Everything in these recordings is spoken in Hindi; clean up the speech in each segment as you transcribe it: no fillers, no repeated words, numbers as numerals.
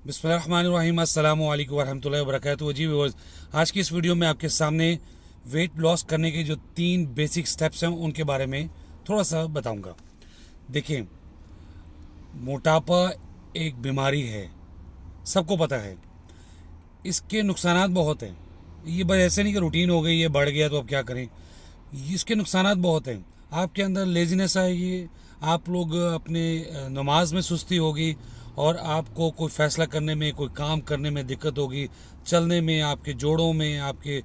बिस्मिल्लाहिर्रहमानिर्रहीम अस्सलामु अलैकुम वरहमतुल्लाहि वबरकातुहू। जी व्यूअर्स, आज की इस वीडियो में आपके सामने वेट लॉस करने के जो 3 बेसिक स्टेप्स हैं उनके बारे में थोड़ा सा बताऊंगा। देखिए, मोटापा एक बीमारी है, सबको पता है। इसके नुकसानात बहुत हैं। ये बस ऐसे नहीं कि रूटीन हो गई, ये बढ़ गया तो अब क्या करें। इसके नुकसानात बहुत हैं। आपके अंदर लेजीनेस आएगी, आप लोग अपने नमाज में सुस्ती होगी और आपको कोई फैसला करने में, कोई काम करने में दिक्कत होगी, चलने में, आपके जोड़ों में, आपके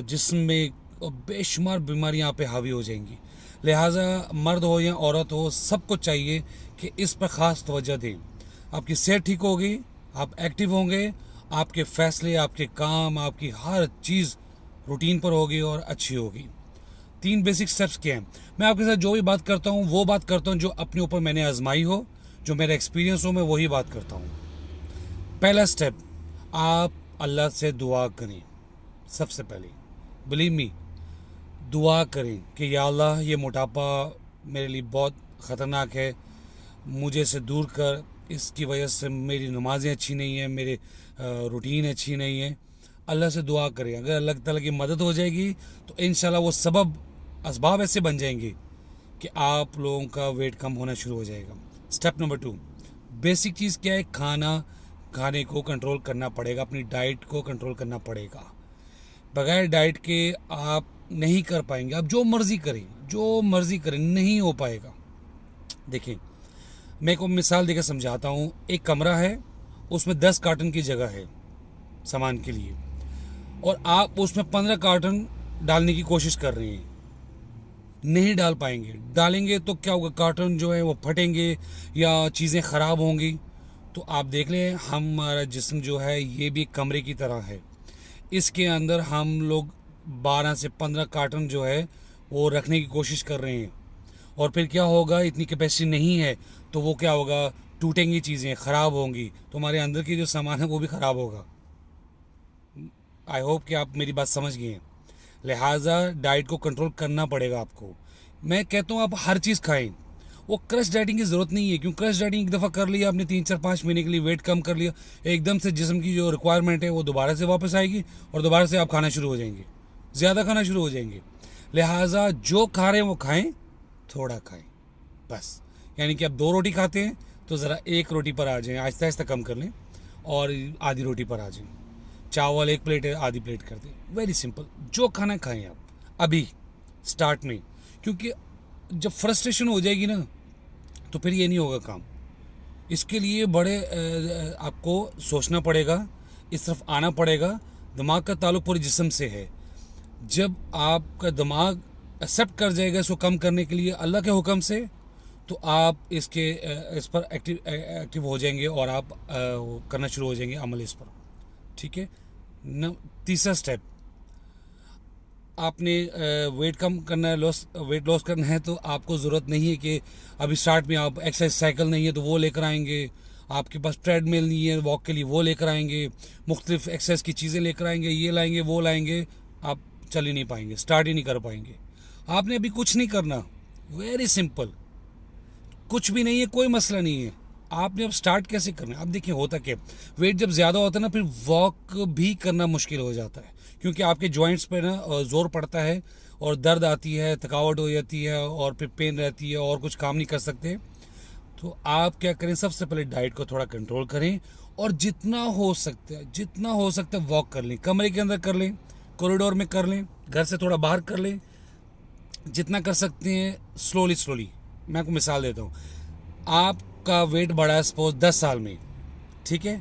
जिस्म में बेशुमार बीमारियां आप पे हावी हो जाएंगी। लिहाजा मर्द हो या औरत हो, सबको चाहिए कि इस पर ख़ास तवज्जो दें। आपकी सेहत ठीक होगी, आप एक्टिव होंगे, आपके फैसले, आपके काम, आपकी हर चीज़ रूटीन पर होगी और अच्छी होगी। 3 बेसिक स्टेप्स क्या हैं? मैं आपके साथ जो भी बात करता हूँ वो बात करता हूँ जो अपने ऊपर मैंने आजमाई हो, जो मेरा एक्सपीरियंस हो, मैं वही बात करता हूँ। पहला स्टेप, आप अल्लाह से दुआ करें। सबसे पहले बिलीव मी, दुआ करें कि या अल्लाह, ये मोटापा मेरे लिए बहुत ख़तरनाक है, मुझे से दूर कर। इसकी वजह से मेरी नमाज़ें अच्छी नहीं हैं, मेरे रूटीन अच्छी नहीं है। अल्लाह से दुआ करें, अगर अल्लाह ताला की मदद हो जाएगी तो इंशाल्लाह वो असबाब ऐसे बन जाएंगे कि आप लोगों का वेट कम होना शुरू हो जाएगा। स्टेप नंबर 2, बेसिक चीज़ क्या है? खाने को कंट्रोल करना पड़ेगा, अपनी डाइट को कंट्रोल करना पड़ेगा। बगैर डाइट के आप नहीं कर पाएंगे। आप जो मर्जी करें, नहीं हो पाएगा। देखिए, मैं को मिसाल देकर समझाता हूँ। एक कमरा है, उसमें 10 कार्टन की जगह है सामान के लिए, और आप उसमें 15 कार्टन डालने की कोशिश कर रहे हैं। नहीं डाल पाएंगे। डालेंगे तो क्या होगा? कार्टन जो है वो फटेंगे या चीज़ें ख़राब होंगी। तो आप देख लें, हमारा जिस्म जो है ये भी एक कमरे की तरह है। इसके अंदर हम लोग 12 से 15 कार्टन जो है वो रखने की कोशिश कर रहे हैं, और फिर क्या होगा? इतनी कैपेसिटी नहीं है तो वो क्या होगा? टूटेंगी, चीज़ें ख़राब होंगी, तो हमारे अंदर की जो सामान है वो भी ख़राब होगा। आई होप कि आप मेरी बात समझ गए हैं। लिहाजा डाइट को कंट्रोल करना पड़ेगा आपको। मैं कहता हूँ आप हर चीज़ खाएं। वो क्रश डाइटिंग की ज़रूरत नहीं है, क्योंकि क्रश डाइटिंग एक दफ़ा कर लिया आपने, 3 4 5 महीने के लिए वेट कम कर लिया, एकदम से जिस्म की जो रिक्वायरमेंट है वो दोबारा से वापस आएगी और दोबारा से आप खाना शुरू हो जाएंगे, ज़्यादा खाना शुरू हो जाएंगे। लिहाजा जो खा रहे हैं वो खाएं, थोड़ा खाएं बस। यानी कि आप 2 रोटी खाते हैं तो ज़रा 1 रोटी पर आ जाएं, आहिस्ता आहिस्ता कम कर लें और आधी रोटी पर आ जाएं। चावल 1 प्लेट है, आधी प्लेट कर दें। Very simple. जो खाना खाएं आप अभी स्टार्ट में, क्योंकि जब फ्रस्ट्रेशन हो जाएगी ना तो फिर ये नहीं होगा काम। इसके लिए बड़े आपको सोचना पड़ेगा, इस तरफ आना पड़ेगा। दिमाग का ताल्लुक पूरे जिस्म से है। जब आपका दिमाग एक्सेप्ट कर जाएगा इसको कम करने के लिए अल्लाह के हुक्म से, तो आप इस पर एक्टिव हो जाएंगे और आप करना शुरू हो जाएंगे अमल इस पर। ठीक है। तीसरा स्टेप, आपने वेट कम करना है, वेट लॉस करना है, तो आपको ज़रूरत नहीं है कि अभी स्टार्ट में आप एक्सरसाइज साइकिल नहीं है तो वो लेकर आएंगे, आपके पास ट्रेडमिल नहीं है वॉक के लिए वो लेकर आएंगे, मुख्तलिफ एक्सरसाइज की चीज़ें लेकर आएंगे, ये लाएंगे वो लाएंगे, आप चल ही नहीं पाएंगे, स्टार्ट ही नहीं कर पाएंगे। आपने अभी कुछ नहीं करना, वेरी सिंपल। कुछ भी नहीं है, कोई मसला नहीं है। आपने अब स्टार्ट कैसे करना है? अब देखिए, होता क्या, वेट जब ज़्यादा होता है ना, फिर वॉक भी करना मुश्किल हो जाता है, क्योंकि आपके जॉइंट्स पे ना ज़ोर पड़ता है और दर्द आती है, थकावट हो जाती है और फिर पेन रहती है और कुछ काम नहीं कर सकते। तो आप क्या करें? सबसे पहले डाइट को थोड़ा कंट्रोल करें और जितना हो सकता है वॉक कर लें। कमरे के अंदर कर लें, कॉरिडोर में कर लें, घर से थोड़ा बाहर कर लें, जितना कर सकते हैं स्लोली। मैं आपको मिसाल देता हूँ। आपका वेट बढ़ा है सपोज 10 साल में, ठीक है?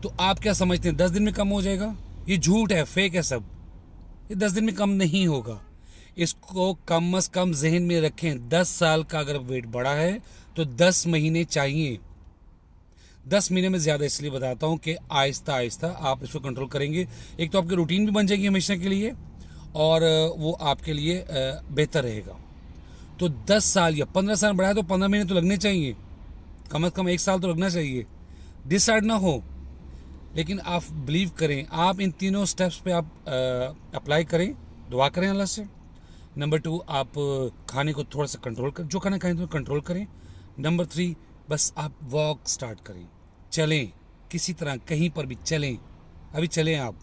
तो आप क्या समझते हैं 10 दिन में कम हो जाएगा? ये झूठ है, फेक है सब। ये 10 दिन में कम नहीं होगा। इसको कम से कम जहन में रखें। 10 साल का अगर वेट बढ़ा है तो 10 महीने चाहिए। 10 महीने में ज़्यादा इसलिए बताता हूँ कि आहिस्ता आहिस्ता आप इसको कंट्रोल करेंगे। एक तो आपकी रूटीन भी बन जाएगी हमेशा के लिए, और वो आपके लिए बेहतर रहेगा। तो 10 साल या 15 साल बढ़ाए तो 15 महीने तो लगने चाहिए, कम से कम 1 साल तो लगना चाहिए। डिसाइड ना हो, लेकिन आप बिलीव करें, आप इन तीनों स्टेप्स पे आप अप्लाई करें, दुआ करें अल्लाह से। नंबर 2, आप खाने को थोड़ा सा कंट्रोल करें, जो खाना खाएं तो कंट्रोल करें। नंबर 3, बस आप वॉक स्टार्ट करें, चलें, किसी तरह कहीं पर भी चलें, अभी चलें आप,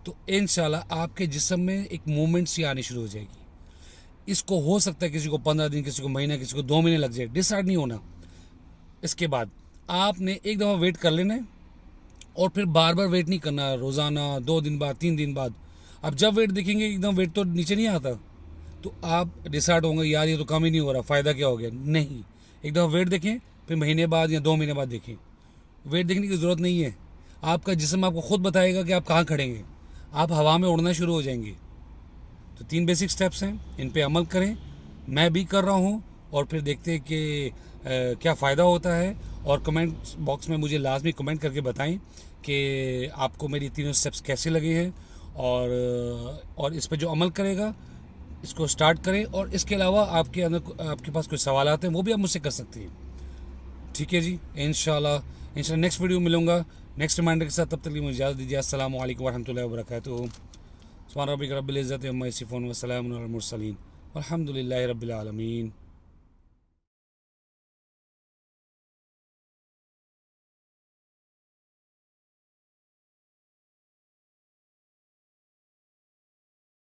तो इंशाल्लाह आपके जिस्म में एक मूवमेंट सी आनी शुरू हो जाएगी। इसको हो सकता है किसी को 15 दिन, किसी को महीना, किसी को 2 महीने लग जाए, डिसाइड नहीं होना। इसके बाद आपने एक दफ़ा वेट कर लेना है और फिर बार बार वेट नहीं करना, रोज़ाना 2 दिन बाद 3 दिन बाद। अब जब वेट देखेंगे एकदम वेट तो नीचे नहीं आता, तो आप डिसाइड होंगे यार ये तो कम ही नहीं हो रहा, फ़ायदा क्या हो गया। नहीं, एक दफ़ा वेट देखें, फिर महीने बाद या 2 महीने बाद देखें। वेट देखने की ज़रूरत नहीं है, आपका जिस्म आपको खुद बताएगा कि आप कहाँ खड़ेंगे, आप हवा में उड़ना शुरू हो जाएंगे। तो 3 बेसिक स्टेप्स हैं, इन पे अमल करें, मैं भी कर रहा हूँ, और फिर देखते हैं कि क्या फ़ायदा होता है। और कमेंट बॉक्स में मुझे लाजमी कमेंट करके बताएं कि आपको मेरी तीनों स्टेप्स कैसे लगे हैं, और इस पे जो अमल करेगा इसको स्टार्ट करें। और इसके अलावा आपके पास कोई सवाल आते हैं वो भी आप मुझसे कर सकती हैं। ठीक है जी, इंशाल्लाह नेक्स्ट वीडियो मिलूँगा नेक्स्ट रिमाइंडर के साथ। तब तक के लिए मुझे इजाज़त दीजिए। अस्सलामु अलैकुम वरहमतुल्लाहि वबरकातुहू। सुब्हान रब्बिका रब्बिल इज़्ज़ति अम्मा यसिफून व सलामुन अलल मुरसलीन वल्हम्दुलिल्लाहि रब्बिल आलमीन।